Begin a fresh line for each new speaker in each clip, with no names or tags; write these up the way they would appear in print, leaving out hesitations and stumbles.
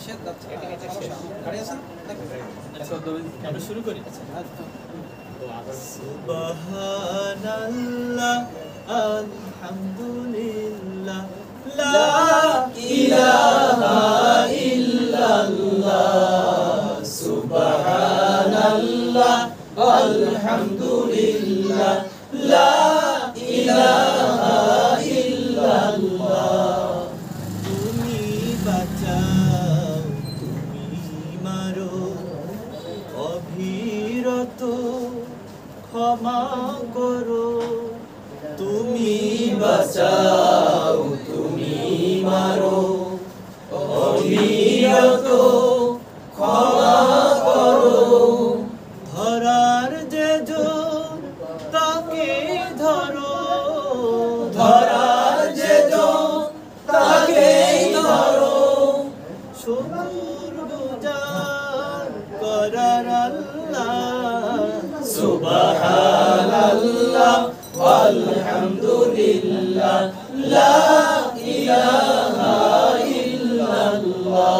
নিষেধ গাড়ি আছে
আমরা শুরু করি।
সুবহানাল্লাহ আলহামদুলিল্লাহ লা ইলাহা ইল্লাল্লাহ সুবহানাল্লাহ আলহামদুলিল্লাহ লা ইলাহা ইল্লাল্লাহ তুমি বাঁচাও তুমি মারো অভিরত ক্ষমা করো তুমি বাঁচাও তুমি মারো অভিরত ক্ষমা করো ধরার যে জন তাকে ধরো ধরার যে জন তাকে ধরো শুকর গুজার করার আল্লাহ সুবহানাল্লাহ আলহামদুলিল্লাহ লা ইলাহা ইল্লাল্লাহ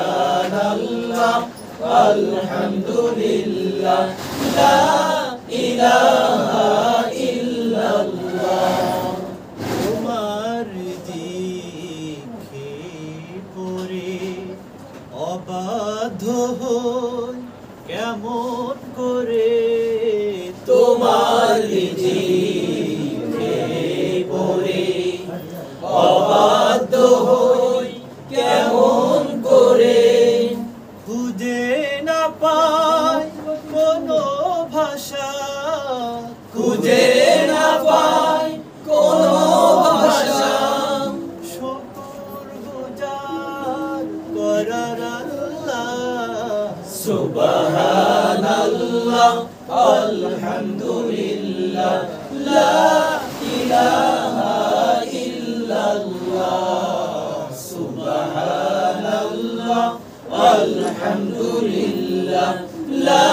সুবহানাল্লাহ আলহামদুলিল্লাহ লা ইলাহা ইল্লাল্লাহ তোমার দিকে পড়ে অবাধ্য হই কেমন করে তোমার দিকে পড়ে অবাধ্য হই কেমন করে খুঁজে না পাই কোনো ভাষা খুঁজে না পাই কোনো ভাষা শুকর গুজার করার আল্লাহ সুবহানাল্লাহ আলহামদুলিল্লাহ লা ইলাহা ইল্লাল্লাহ সুবহানাল্লাহ আলহামদুলিল্লাহ লা